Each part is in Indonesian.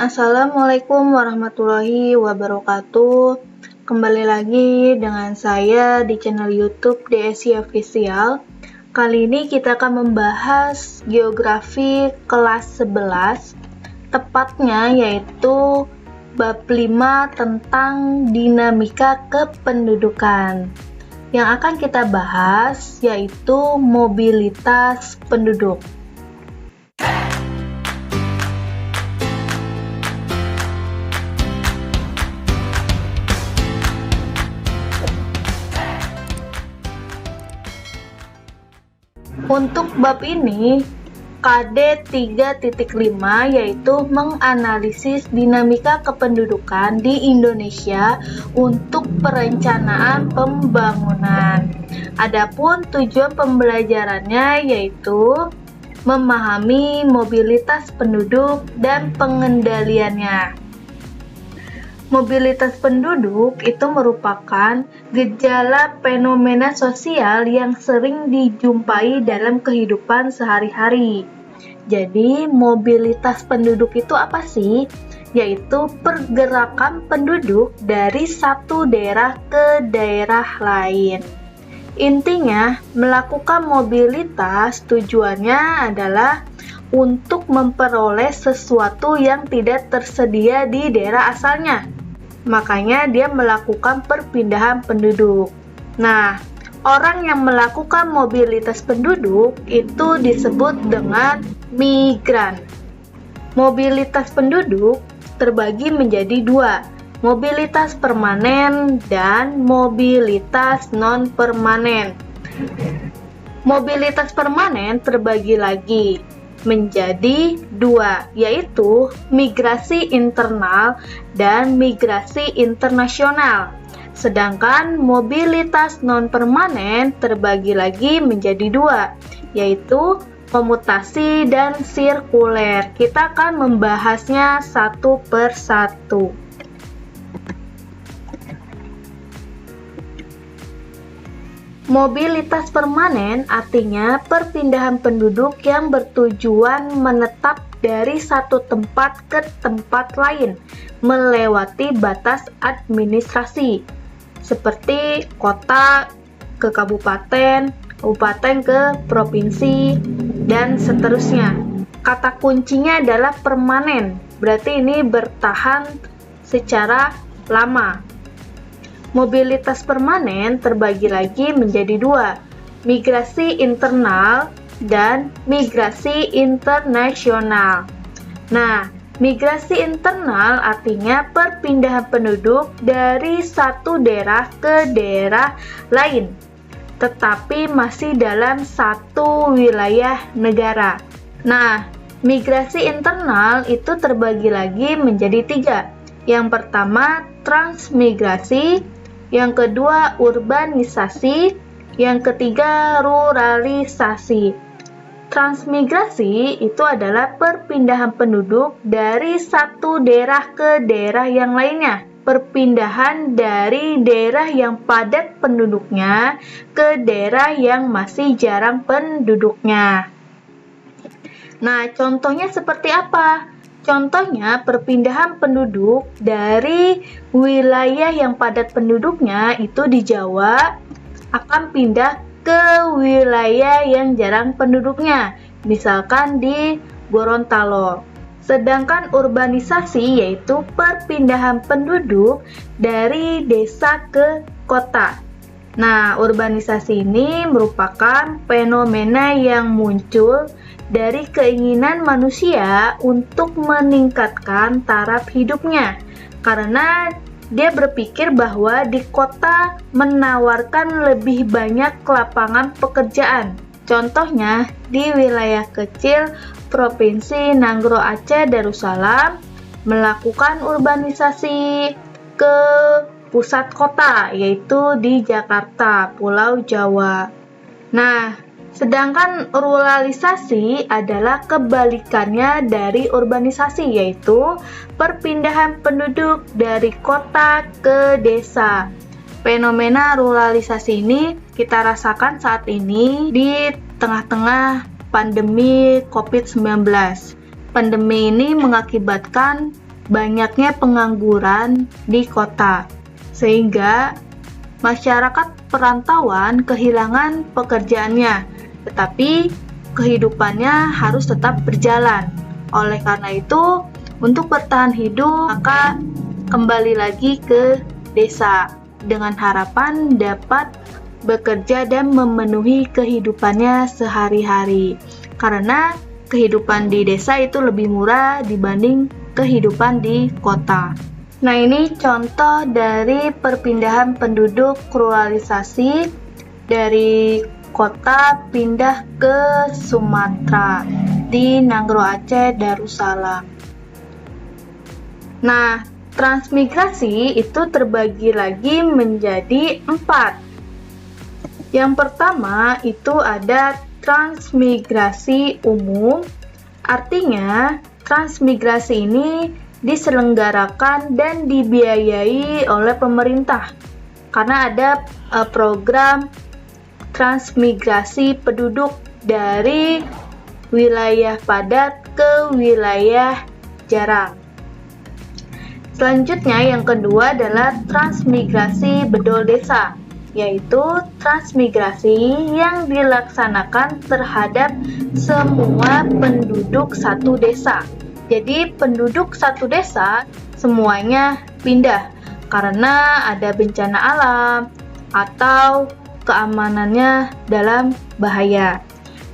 Assalamualaikum warahmatullahi wabarakatuh. Kembali lagi dengan saya di channel YouTube DSI Official. Kali ini kita akan membahas geografi kelas 11, tepatnya yaitu bab 5 tentang dinamika kependudukan. Yang akan kita bahas yaitu mobilitas penduduk. Untuk bab ini, KD 3.5 yaitu menganalisis dinamika kependudukan di Indonesia untuk perencanaan pembangunan. Adapun tujuan pembelajarannya yaitu memahami mobilitas penduduk dan pengendaliannya. Mobilitas penduduk itu merupakan gejala fenomena sosial yang sering dijumpai dalam kehidupan sehari-hari. Jadi, mobilitas penduduk itu apa sih? Yaitu pergerakan penduduk dari satu daerah ke daerah lain. Intinya, melakukan mobilitas tujuannya adalah untuk memperoleh sesuatu yang tidak tersedia di daerah asalnya. Makanya dia melakukan perpindahan penduduk. Nah, orang yang melakukan mobilitas penduduk itu disebut dengan migran. Mobilitas penduduk terbagi menjadi dua, mobilitas permanen dan mobilitas non-permanen. Mobilitas permanen terbagi lagi menjadi dua, yaitu migrasi internal dan migrasi internasional. Sedangkan mobilitas non-permanen terbagi lagi menjadi dua, yaitu komutasi dan sirkuler. Kita akan membahasnya satu per satu. Mobilitas permanen artinya perpindahan penduduk yang bertujuan menetap dari satu tempat ke tempat lain melewati batas administrasi seperti kota ke kabupaten, kabupaten ke provinsi, dan seterusnya. Kata kuncinya adalah permanen, berarti ini bertahan secara lama. Mobilitas permanen terbagi lagi menjadi dua, migrasi internal dan migrasi internasional. Nah, migrasi internal artinya perpindahan penduduk dari satu daerah ke daerah lain, tetapi masih dalam satu wilayah negara. Nah, migrasi internal itu terbagi lagi menjadi tiga. Yang pertama, transmigrasi. Yang kedua, urbanisasi. Yang ketiga, ruralisasi. Transmigrasi itu adalah perpindahan penduduk dari satu daerah ke daerah yang lainnya. Perpindahan dari daerah yang padat penduduknya ke daerah yang masih jarang penduduknya. Nah, contohnya seperti apa? Contohnya, perpindahan penduduk dari wilayah yang padat penduduknya itu di Jawa akan pindah ke wilayah yang jarang penduduknya, misalkan di Gorontalo. Sedangkan urbanisasi yaitu perpindahan penduduk dari desa ke kota. Nah, urbanisasi ini merupakan fenomena yang muncul dari keinginan manusia untuk meningkatkan taraf hidupnya, karena dia berpikir bahwa di kota menawarkan lebih banyak lapangan pekerjaan. Contohnya, di wilayah kecil Provinsi Nanggro Aceh Darussalam melakukan urbanisasi ke pusat kota, yaitu di Jakarta, Pulau Jawa. Nah, sedangkan ruralisasi adalah kebalikannya dari urbanisasi, yaitu perpindahan penduduk dari kota ke desa. Fenomena ruralisasi ini kita rasakan saat ini di tengah-tengah pandemi COVID-19. Pandemi ini mengakibatkan banyaknya pengangguran di kota, sehingga masyarakat perantauan kehilangan pekerjaannya, tetapi kehidupannya harus tetap berjalan. Oleh karena itu, untuk bertahan hidup, maka kembali lagi ke desa dengan harapan dapat bekerja dan memenuhi kehidupannya sehari-hari. Karena kehidupan di desa itu lebih murah dibanding kehidupan di kota. Nah, ini contoh dari perpindahan penduduk ruralisasi dari kota pindah ke Sumatera di Nanggro Aceh Darussalam. Nah, transmigrasi itu terbagi lagi menjadi 4. Yang pertama itu ada transmigrasi umum, artinya transmigrasi ini diselenggarakan dan dibiayai oleh pemerintah karena ada program transmigrasi penduduk dari wilayah padat ke wilayah jarang. Selanjutnya yang kedua adalah transmigrasi bedol desa, yaitu transmigrasi yang dilaksanakan terhadap semua penduduk satu desa. Jadi penduduk satu desa semuanya pindah karena ada bencana alam atau keamanannya dalam bahaya.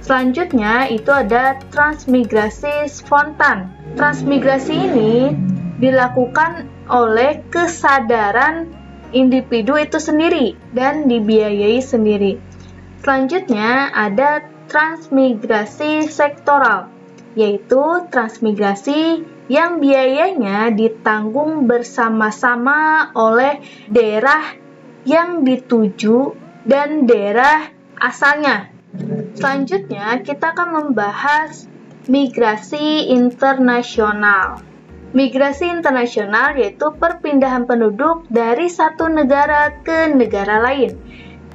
Selanjutnya itu ada transmigrasi spontan. Transmigrasi ini dilakukan oleh kesadaran individu itu sendiri dan dibiayai sendiri. Selanjutnya ada transmigrasi sektoral, yaitu transmigrasi yang biayanya ditanggung bersama-sama oleh daerah yang dituju dan daerah asalnya. Selanjutnya kita akan membahas migrasi internasional. Migrasi internasional yaitu perpindahan penduduk dari satu negara ke negara lain.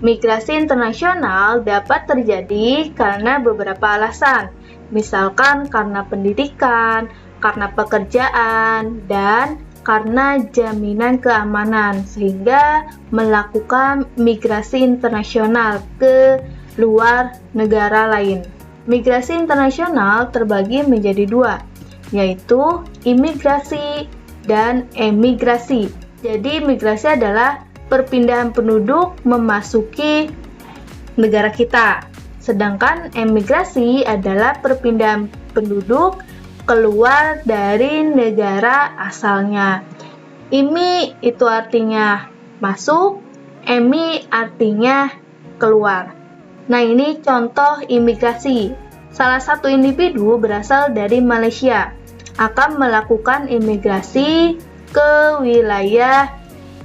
Migrasi internasional dapat terjadi karena beberapa alasan, misalkan karena pendidikan, karena pekerjaan, dan karena jaminan keamanan, sehingga melakukan migrasi internasional ke luar negara lain. Migrasi internasional terbagi menjadi 2, yaitu imigrasi dan emigrasi. Jadi imigrasi adalah perpindahan penduduk memasuki negara kita, sedangkan emigrasi adalah perpindahan penduduk keluar dari negara asalnya. Imi itu artinya masuk, emi artinya keluar. Nah, ini contoh imigrasi. Salah satu individu berasal dari Malaysia akan melakukan imigrasi ke wilayah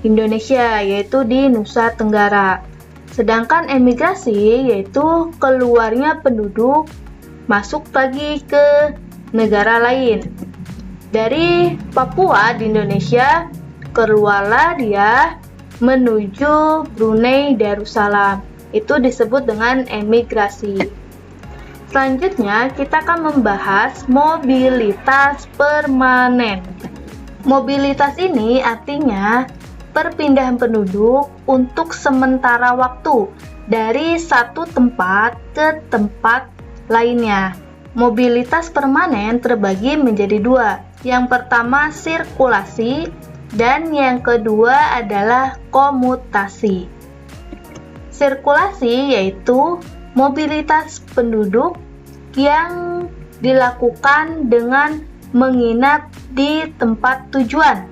Indonesia, yaitu di Nusa Tenggara. Sedangkan emigrasi yaitu keluarnya penduduk masuk lagi ke negara lain. Dari Papua di Indonesia, keluarlah dia menuju Brunei Darussalam. Itu disebut dengan emigrasi. Selanjutnya, kita akan membahas mobilitas permanen. Mobilitas ini artinya perpindahan penduduk untuk sementara waktu dari satu tempat ke tempat lainnya. Mobilitas permanen terbagi menjadi 2. Yang pertama sirkulasi dan yang kedua adalah komutasi. Sirkulasi yaitu mobilitas penduduk yang dilakukan dengan menginap di tempat tujuan.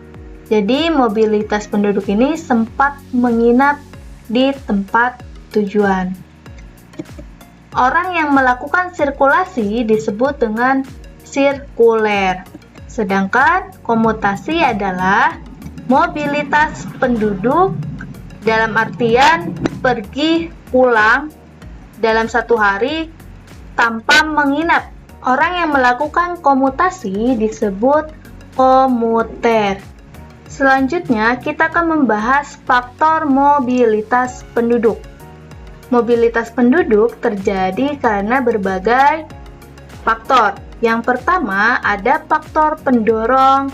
Jadi mobilitas penduduk ini sempat menginap di tempat tujuan. Orang yang melakukan sirkulasi disebut dengan sirkuler. Sedangkan komutasi adalah mobilitas penduduk dalam artian pergi pulang dalam satu hari tanpa menginap. Orang yang melakukan komutasi disebut komuter. Selanjutnya, kita akan membahas faktor mobilitas penduduk. Mobilitas penduduk terjadi karena berbagai faktor. Yang pertama, ada faktor pendorong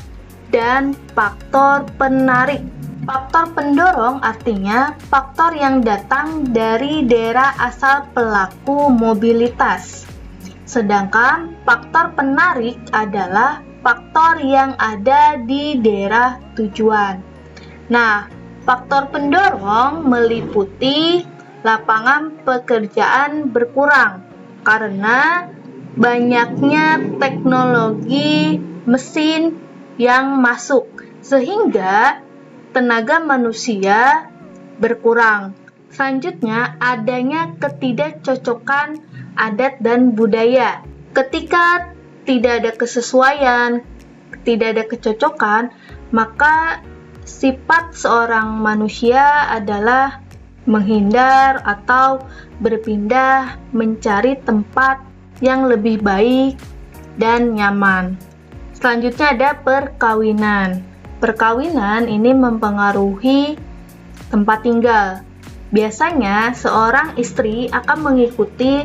dan faktor penarik. Faktor pendorong artinya faktor yang datang dari daerah asal pelaku mobilitas. Sedangkan faktor penarik adalah faktor yang ada di daerah tujuan. Nah, faktor pendorong meliputi lapangan pekerjaan berkurang karena banyaknya teknologi mesin yang masuk, sehingga tenaga manusia berkurang. Selanjutnya, adanya ketidakcocokan adat dan budaya. Ketika tidak ada kesesuaian, tidak ada kecocokan, maka sifat seorang manusia adalah menghindar atau berpindah mencari tempat yang lebih baik dan nyaman. Selanjutnya ada perkawinan. Perkawinan ini mempengaruhi tempat tinggal. Biasanya seorang istri akan mengikuti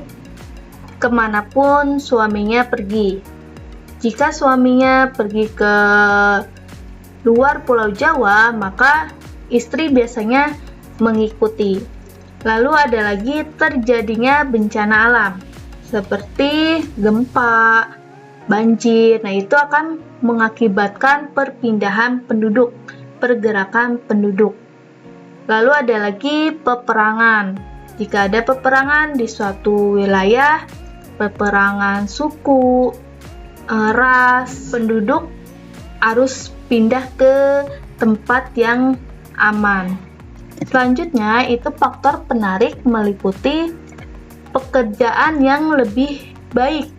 kemanapun suaminya pergi. Jika suaminya pergi ke luar Pulau Jawa, maka istri biasanya mengikuti. Lalu ada lagi terjadinya bencana alam, seperti gempa, banjir. Nah, itu akan mengakibatkan perpindahan penduduk, pergerakan penduduk. Lalu ada lagi peperangan. Jika ada peperangan di suatu wilayah, peperangan suku, ras, penduduk harus pindah ke tempat yang aman. Selanjutnya, itu faktor penarik meliputi pekerjaan yang lebih baik.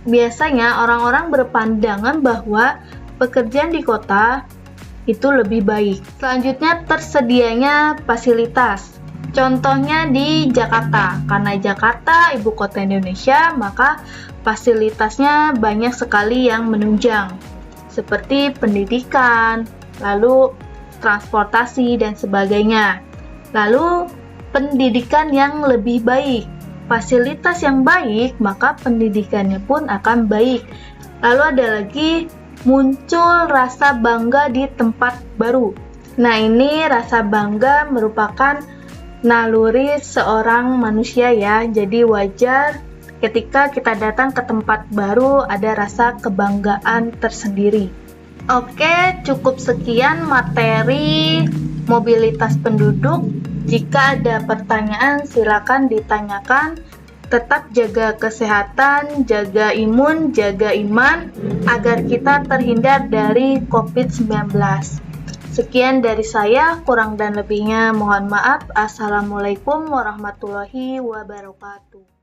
Biasanya orang-orang berpandangan bahwa pekerjaan di kota itu lebih baik. Selanjutnya, tersedianya fasilitas. Contohnya di Jakarta. Karena Jakarta ibu kota Indonesia, maka fasilitasnya banyak sekali yang menunjang, seperti pendidikan, lalu transportasi dan sebagainya. Lalu pendidikan yang lebih baik. Fasilitas yang baik, maka pendidikannya pun akan baik. Lalu ada lagi muncul rasa bangga di tempat baru. Nah, ini rasa bangga merupakan naluri seorang manusia ya. Jadi wajar ketika kita datang ke tempat baru ada rasa kebanggaan tersendiri. Oke, cukup sekian materi mobilitas penduduk. Jika ada pertanyaan, silakan ditanyakan. Tetap jaga kesehatan, jaga imun, jaga iman, agar kita terhindar dari COVID-19. Sekian dari saya, kurang dan lebihnya mohon maaf. Assalamualaikum warahmatullahi wabarakatuh.